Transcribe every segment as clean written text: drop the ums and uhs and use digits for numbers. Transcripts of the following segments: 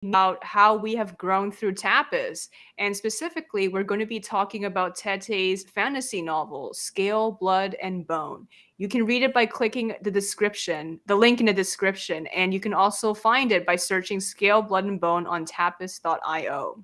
about how we have grown through Tapas. And specifically, we're going to be talking about Tete's fantasy novel, Scale, Blood, and Bone. You can read it by clicking the link in the description, and you can also find it by searching Scale, Blood, and Bone on tapas.io.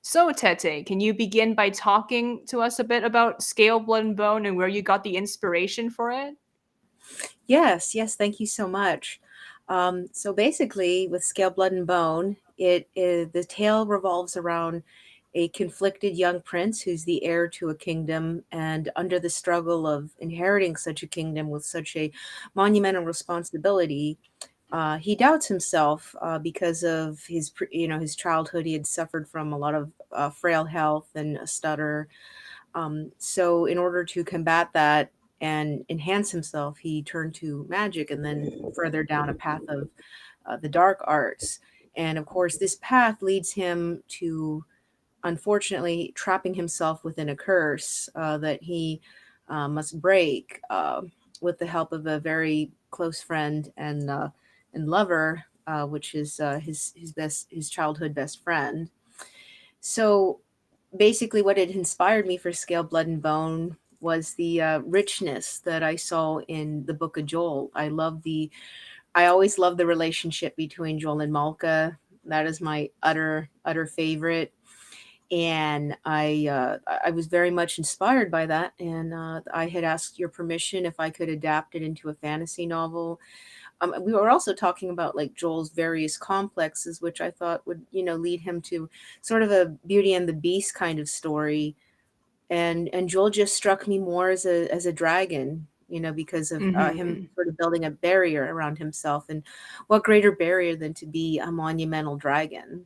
So, Tete, can you begin by talking to us a bit about Scale, Blood, and Bone and where you got the inspiration for it? Yes, thank you so much. So basically, with Scale, Blood, and Bone, it is, the tale revolves around a conflicted young prince who's the heir to a kingdom, and under the struggle of inheriting such a kingdom with such a monumental responsibility, he doubts himself because of his childhood. He had suffered from a lot of frail health and a stutter, so, in order to combat that and enhance himself, he turned to magic and then further down a path of the dark arts. And of course, this path leads him to, unfortunately, trapping himself within a curse that he must break with the help of a very close friend and lover, which is his childhood best friend. So basically, what had inspired me for Scale, Blood, and Bone was the richness that I saw in the Book of Joel. I always love the relationship between Joel and Malka. That is my utter favorite. And I was very much inspired by that. And I had asked your permission if I could adapt it into a fantasy novel. We were also talking about like Joel's various complexes, which I thought would, lead him to sort of a Beauty and the Beast kind of story. And Joel just struck me more as a dragon, because of him Mm-hmm. sort of building a barrier around himself. And what greater barrier than to be a monumental dragon?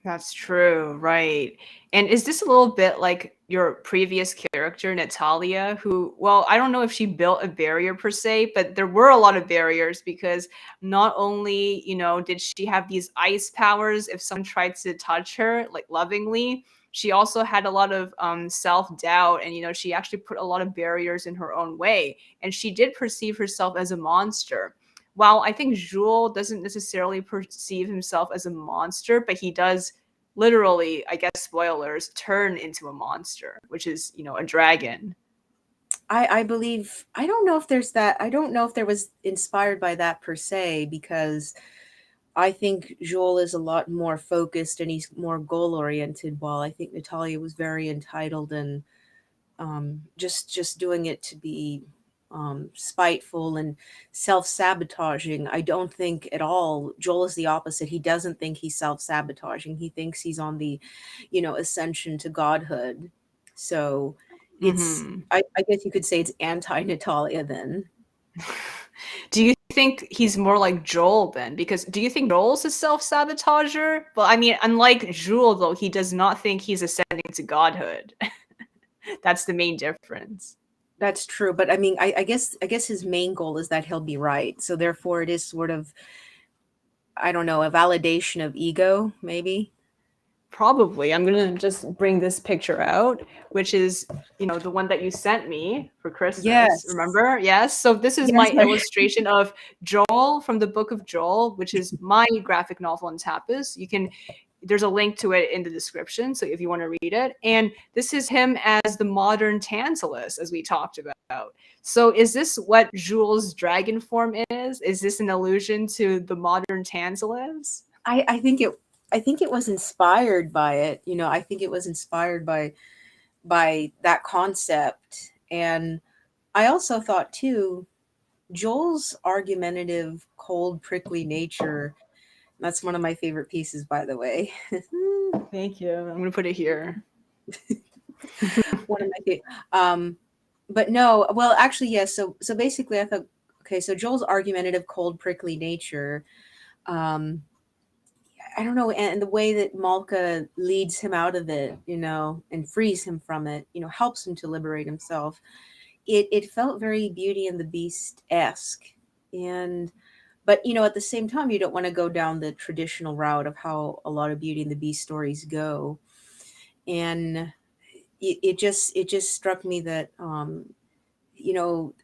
That's true, right. And is this a little bit like your previous character, Natalia, who, well, I don't know if she built a barrier per se, but there were a lot of barriers because not only, did she have these ice powers if someone tried to touch her, like lovingly, she also had a lot of self-doubt and, she actually put a lot of barriers in her own way. And she did perceive herself as a monster. While I think Jules doesn't necessarily perceive himself as a monster, but he does literally, I guess spoilers, turn into a monster, which is, a dragon. I believe, I don't know if there's that. I don't know if there was inspired by that per se, because I think Joel is a lot more focused and he's more goal oriented, while I think Natalia was very entitled and just doing it to be spiteful and self sabotaging. I don't think at all. Joel is the opposite. He doesn't think he's self sabotaging. He thinks he's on the, ascension to godhood. So it's, Hmm. I guess you could say it's anti Natalia then. Do you think he's more like Joel then? Because do you think Joel's a self sabotager? Well, I mean, unlike Jules, though, he does not think he's ascending to godhood. That's the main difference. That's true, but I mean, I guess his main goal is that he'll be right. So therefore, it is sort of, I don't know, a validation of ego, maybe. Probably. I'm gonna just bring this picture out, which is, the one that you sent me for Christmas. Yes. Remember? Yes. So this is Yes. my illustration of Joel from the Book of Joel, which is my graphic novel on Tapas. There's a link to it in the description, so if you want to read it. And this is him as the modern Tantalus, as we talked about. So is this what Jules' dragon form is? Is this an allusion to the modern Tantalus? I think it was inspired by it. I think it was inspired by that concept. And I also thought too, Joel's argumentative, cold, prickly nature. That's one of my favorite pieces, by the way. Thank you. I'm gonna put it here. One of my favorite. But no, well, actually, yes. So basically, I thought, okay, so Joel's argumentative, cold, prickly nature. Um, I don't know, and the way that Malka leads him out of it, and frees him from it, helps him to liberate himself. It felt very Beauty and the Beast esque, and but at the same time, you don't want to go down the traditional route of how a lot of Beauty and the Beast stories go, and it just struck me that you know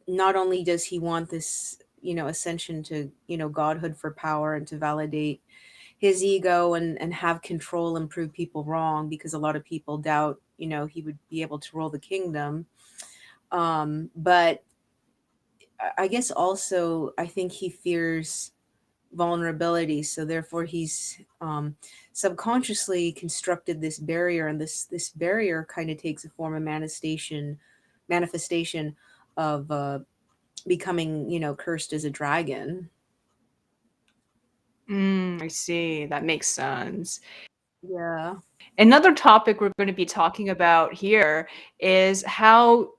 not only does he want this, ascension to, godhood for power and to validate his ego and have control and prove people wrong, because a lot of people doubt, he would be able to rule the kingdom. But I guess also I think he fears vulnerability, so therefore he's subconsciously constructed this barrier, and this barrier kind of takes a form of manifestation of becoming, cursed as a dragon. I see. That makes sense. Yeah. Another topic we're going to be talking about here is how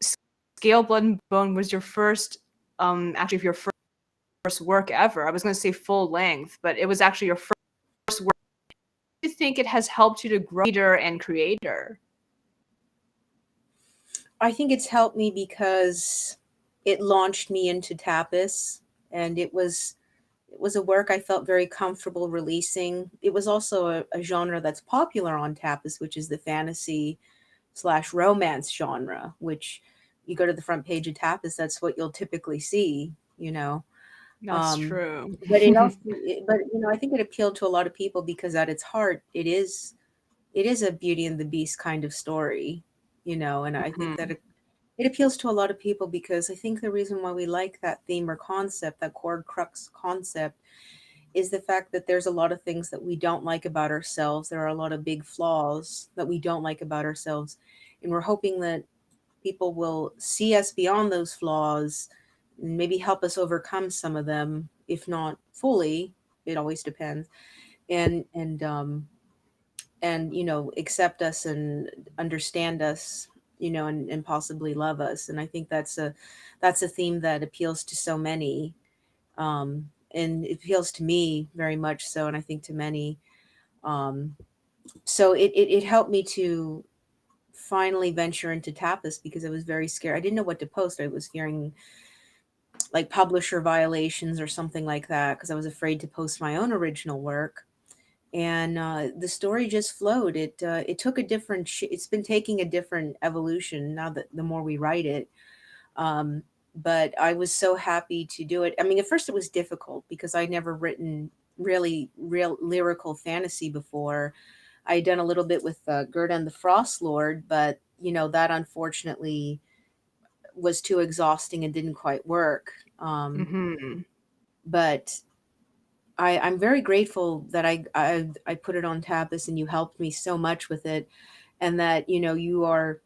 Scale Blood and Bone was your first, actually your first work ever. I was going to say full length, but it was actually your first work. Do you think it has helped you to grow as a reader and creator? I think it's helped me because it launched me into Tapas, and it was a work I felt very comfortable releasing. It was also a genre that's popular on Tapas, which is the fantasy slash romance genre, which you go to the front page of Tapas, that's what you'll typically see, you know. That's Um, true. but it also, but I think it appealed to a lot of people because at its heart, it is a Beauty and the Beast kind of story, and I think that Mhm. it appeals to a lot of people because I think the reason why we like that theme or concept, that core crux concept, is the fact that there's a lot of things that we don't like about ourselves. There are a lot of big flaws that we don't like about ourselves. And we're hoping that people will see us beyond those flaws and maybe help us overcome some of them, if not fully. It always depends. And accept us and understand us, and possibly love us. And I think that's a theme that appeals to so many, and it appeals to me very much so, and I think to many. um, so it helped me to finally venture into Tapas because I was very scared. I didn't know what to post. I was fearing like publisher violations or something like that because I was afraid to post my own original work. And the story just flowed. It took a different. It's been taking a different evolution now that the more we write it. Um, but I was so happy to do it. I mean, at first it was difficult because I'd never written really real lyrical fantasy before. I had done a little bit with Gerda and the Frost Lord, but that unfortunately was too exhausting and didn't quite work. Mhm. But I'm very grateful that I put it on Tapas and you helped me so much with it, and that you are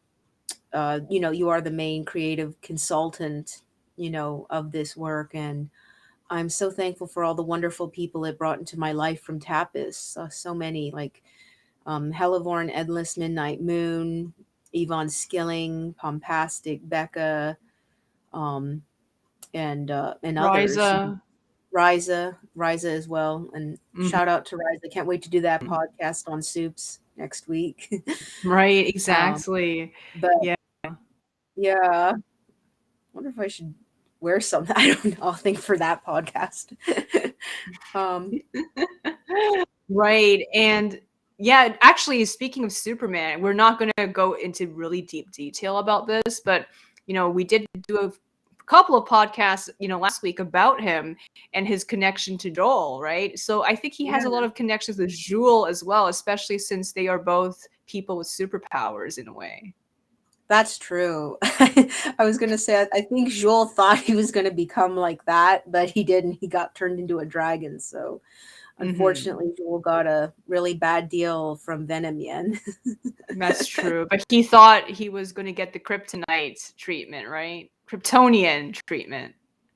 the main creative consultant, of this work. And I'm so thankful for all the wonderful people it brought into my life from Tapas. So many, like Hellevorn, Endless Midnight Moon, Yvonne Skilling, Pompastic, Becca, um, and others. Riza. Riza as well. And Mhm. shout out to Riza. Can't wait to do that podcast on soups next week. Right, um, exactly. but Yeah. yeah, I wonder if I should wear something. I don't know. I'll think for that podcast. um, Right, and yeah, actually, speaking of Superman, we're not gonna go into really deep detail about this, but, we did do a couple of podcasts, last week about him and his connection to Joel, right? So I think he has a yeah, lot of connections with Jewel as well, especially since they are both people with superpowers in a way. that's true. I was gonna say I think Joel thought he was gonna become like that, but he didn't. He got turned into a dragon. So Mhm. unfortunately, Joel got a really bad deal from Venom Yen. That's true, but he thought he was gonna get the kryptonite treatment, right? Kryptonian treatment.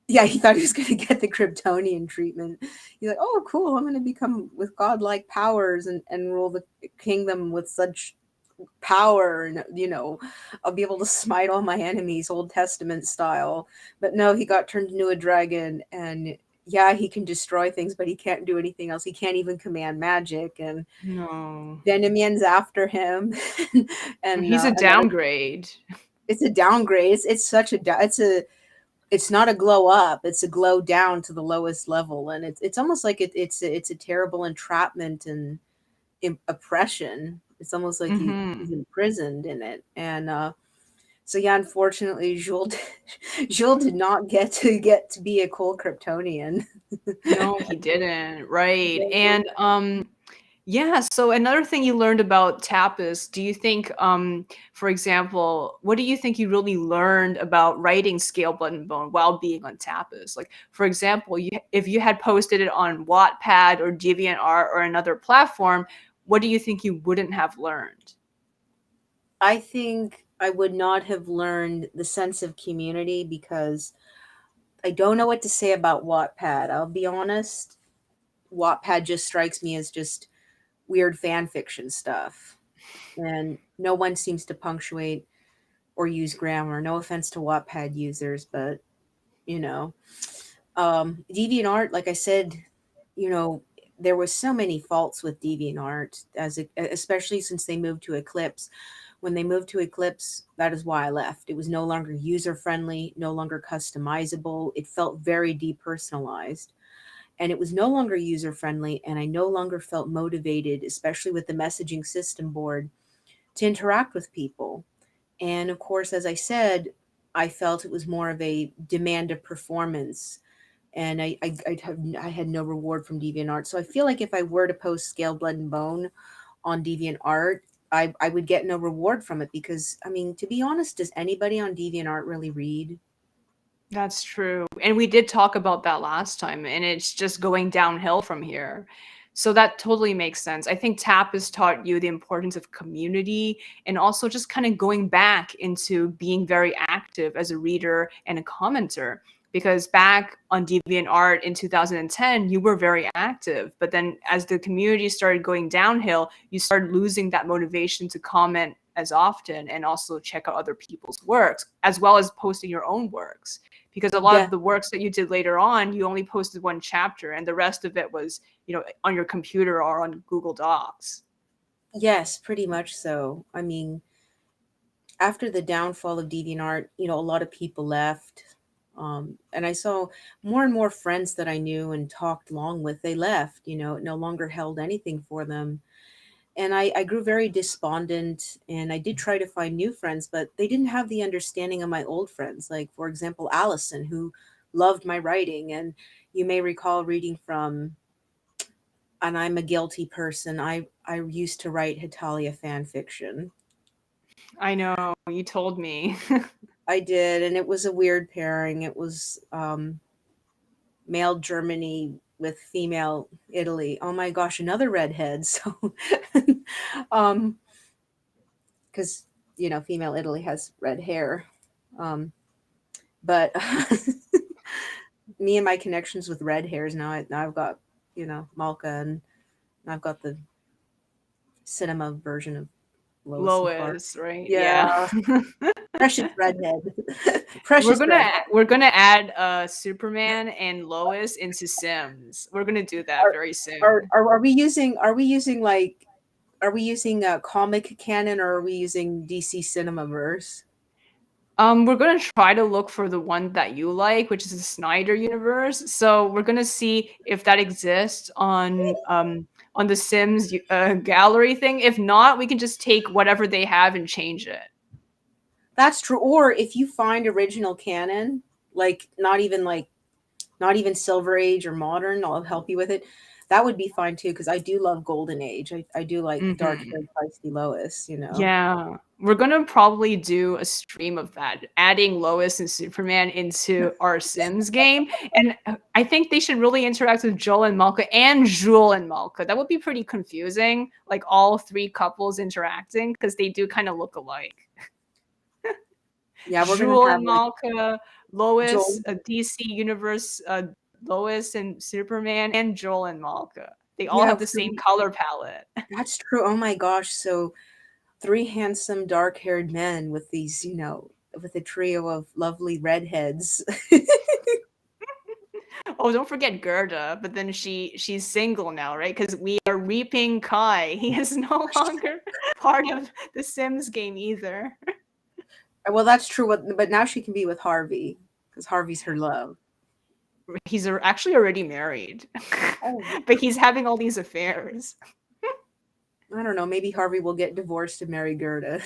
Yeah, he thought he was going to get the Kryptonian treatment. He's like, "Oh, cool! I'm going to become with godlike powers and rule the kingdom with such power, and I'll be able to smite all my enemies, Old Testament style." But no, he got turned into a dragon, and yeah, he can destroy things, but he can't do anything else. He can't even command magic, and No. Venomian's after him, He's a and then downgrade. it's a downgrade. It's such a it's not a glow up, it's a glow down to the lowest level. And it's almost like it's a terrible entrapment and oppression. It's almost like he's Mhm. imprisoned in it. And So yeah, unfortunately, Jules Jules did not get to be a cool Kryptonian. No, he didn't. Right. And yeah, so another thing you learned about Tapas, do you think for example, what do you think you really learned about writing Scale Blood and Bone while being on Tapas? Like for example, if you had posted it on Wattpad or DeviantArt or another platform, what do you think you wouldn't have learned? I think I would not have learned the sense of community because I don't know what to say about Wattpad. I'll be honest. Wattpad just strikes me as just weird fan fiction stuff. And no one seems to punctuate or use grammar. No offense to Wattpad users, but you know, DeviantArt, like I said, you know, there was so many faults with DeviantArt especially since they moved to Eclipse. When they moved to Eclipse, that is why I left. It was no longer user friendly, no longer customizable. It felt very depersonalized, and it was no longer user friendly. And I no longer felt motivated, especially with the messaging system board, to interact with people. And of course, as I said, I felt it was more of a demand of performance, and I had no reward from DeviantArt. So I feel like if I were to post Scale Blood and Bone on DeviantArt, I would get no reward from it because, I mean, to be honest, does anybody on DeviantArt really read? That's true. And we did talk about that last time, and it's just going downhill from here. So that totally makes sense. I think TAP has taught you the importance of community and also just kind of going back into being very active as a reader and a commenter. Because back on DeviantArt in 2010, you were very active. But then as the community started going downhill, you started losing that motivation to comment as often and also check out other people's works, as well as posting your own works, because a lot Yeah. of the works that you did later on, you only posted one chapter and the rest of it was, on your computer or on Google Docs. Yes, pretty much so. I mean, after the downfall of DeviantArt, a lot of people left. And I saw more and more friends that I knew and talked long with, they left, it no longer held anything for them. And I grew very despondent, and I did try to find new friends, but they didn't have the understanding of my old friends. Like, for example, Allison, who loved my writing. And you may recall reading from, and I'm a guilty person, I used to write Hitalia fan fiction. I know, you told me. I did, and it was a weird pairing. It was male Germany with female Italy. Oh my gosh, another redhead. So, um, because female Italy has red hair. Um, but me and my connections with red hairs now. Now I've got Malka, and I've got the cinema version of Lois and Clark. Lois, right? Yeah, Yeah. precious redhead, we're precious gonna redhead. we're gonna add Superman and Lois into Sims. We're gonna do that Are very soon. are we using comic canon, or are we using DC Cinemaverse? We're gonna try to look for the one that you like, which is the Snyder universe. So we're gonna see if that exists on the Sims gallery thing. If not, we can just take whatever they have and change it. That's true. Or if you find original canon, like not even Silver Age or modern, I'll help you with it. That would be fine too, because I do love Golden Age. I do like dark Hmm. haired feisty Lois. Yeah, we're gonna probably do a stream of that, adding Lois and Superman into our Sims game, and I think they should really interact with Joel and Malka and Jewel and Malka. That would be pretty confusing, like all three couples interacting because they do kind of look alike. Yeah, we're gonna Jewel have and like Malka, Lois, Joel. a DC universe, Lois and Superman, and Joel and Malka. They all Yeah, have the same color palette. that's true. Oh my gosh. So three handsome dark haired men with these, with a trio of lovely redheads. Oh, don't forget Gerda, but then she's single now, right? Because we are reaping Kai. He is no longer part of the Sims game either. Well, that's true. But now she can be with Harvey because Harvey's her love. He's actually already married, Oh, but he's having all these affairs. I don't know. Maybe Harvey will get divorced and marry Gerda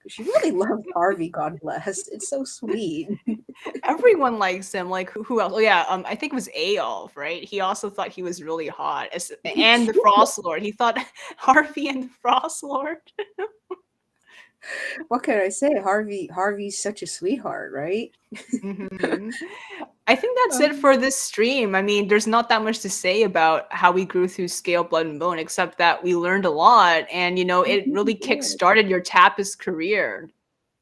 She really loves Harvey, God bless. It's so sweet. Everyone likes him. Like who else? Oh yeah, I think it was Aolf, right? He also thought he was really hot, and the Frost Lord. He thought Harvey and the Frost Lord. What can I say? Harvey's such a sweetheart, right? Hmm. I think that's it Um, for this stream. I mean, there's not that much to say about how we grew through Scale, Blood, and Bone, except that we learned a lot, and I it think we really did. kick-started your Tapas career,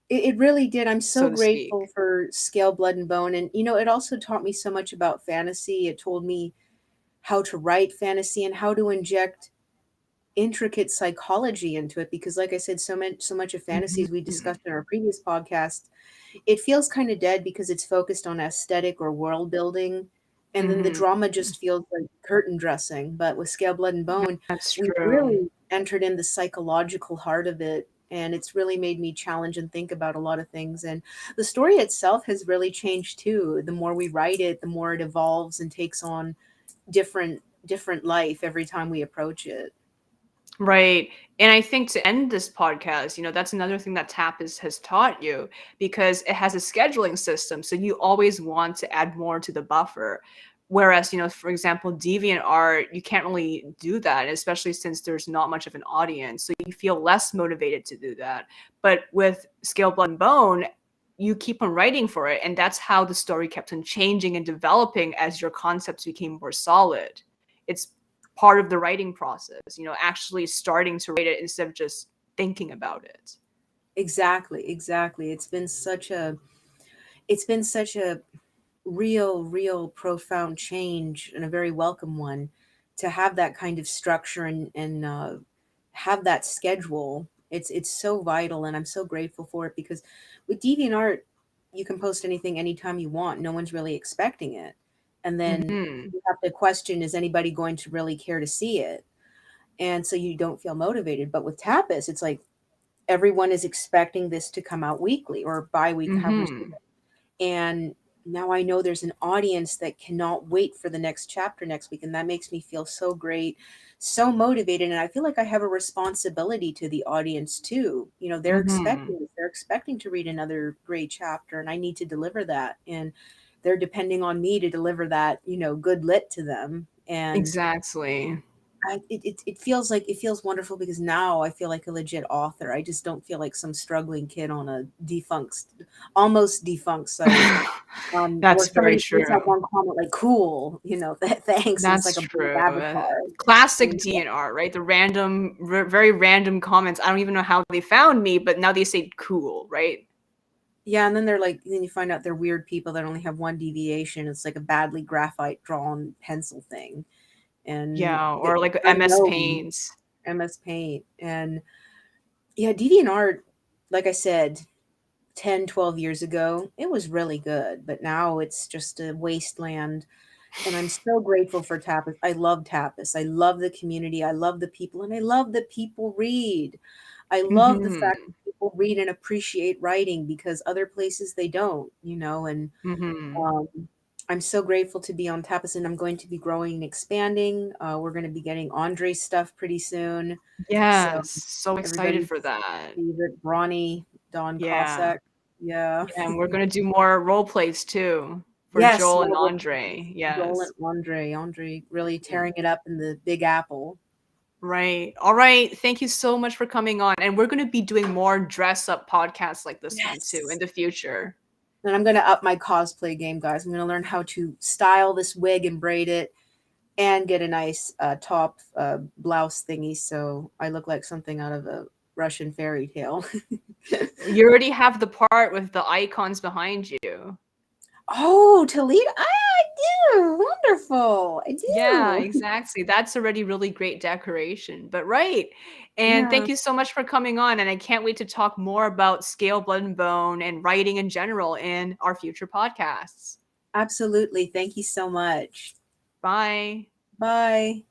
It really did. I'm so so to grateful speak. for Scale, Blood, and Bone. And, it also taught me so much about fantasy. It told me how to write fantasy and how to inject intricate psychology into it. Because, like I said, so much of fantasy, as we Mhm. discussed in our previous podcast, it feels kind of dead because it's focused on aesthetic or world building. And then the Mhm. drama just feels like curtain dressing. But with Scale, Blood, and Bone, That's we true. really entered in the psychological heart of it. And it's really made me challenge and think about a lot of things. And the story itself has really changed too. The more we write it, the more it evolves and takes on different life every time we approach it. Right. And I think to end this podcast, that's another thing that has taught you because it has a scheduling system. So you always want to add more to the buffer. Whereas, for example, deviant art, you can't really do that, especially since there's not much of an audience. So you feel less motivated to do that. But with Scale, Blood, and Bone, you keep on writing for it. And that's how the story kept on changing and developing as your concepts became more solid. It's part of the writing process, actually starting to write it instead of just thinking about it. Exactly, exactly. It's been such a real profound change and a very welcome one to have that kind of structure and have that schedule. It's so vital, and I'm so grateful for it because with DeviantArt, you can post anything anytime you want. No one's really expecting it, and then Hmm. you have to question: is anybody going to really care to see it? And so you don't feel motivated. But with Tapas, it's like everyone is expecting this to come out weekly or bi-week, however. Hmm. And now I know there's an audience that cannot wait for the next chapter next week. And that makes me feel so great, so motivated. And I feel like I have a responsibility to the audience too. They're Hmm. expecting this, they're expecting to read another great chapter, and I need to deliver that. And they're depending on me to deliver that, good lit to them. And Exactly. it feels wonderful because now I feel like a legit author. I just don't feel like some struggling kid on a almost defunct site, where That's very somebody puts out true. one comment like "cool," thanks, and it's That's like a big true. avatar. Classic And DNR, right? The random, very random comments. I don't even know how they found me, but now they say cool, right? yeah, and then they're like, then you find out they're weird people that only have one deviation. It's like a badly graphite drawn pencil thing, and Yeah, they or like MS unknown Paints. MS Paint. And yeah, DeviantArt, like I said, 10, 12 years ago, it was really good, but now it's just a wasteland. And I'm so grateful for Tapas. I love Tapas. I love the community. I love the people, and I love that people read. I love the fact Hmm. that people read and appreciate writing because other places they don't, and Hmm. um, I'm so grateful to be on Tapas, and I'm going to be growing and expanding. We're going to be getting Andre's stuff pretty soon. So Yes, so excited everybody's for that. favorite Brawny Don Yeah. Cossack. Yeah. Yeah, and we're gonna do more role plays too for Yes, Joel and more role plays. Andre. Joel Yes. and Andre really Yeah. tearing it up in the Big Apple. Right. All right. Thank you so much for coming on. And we're gonna be doing more dress up podcasts like this one too in Yes. the future. And I'm gonna up my cosplay game, guys. I'm gonna learn how to style this wig and braid it, and get a nice top blouse thingy so I look like something out of a Russian fairy tale. You already have the part with the icons behind you. Oh, Toledo! I do. Wonderful. I Yeah, do. exactly. That's already really great decoration. But right. And Yeah, thank you so much for coming on. And I can't wait to talk more about Scale, Blood, and Bone and writing in general in our future podcasts. absolutely. Thank you so much. Bye. Bye.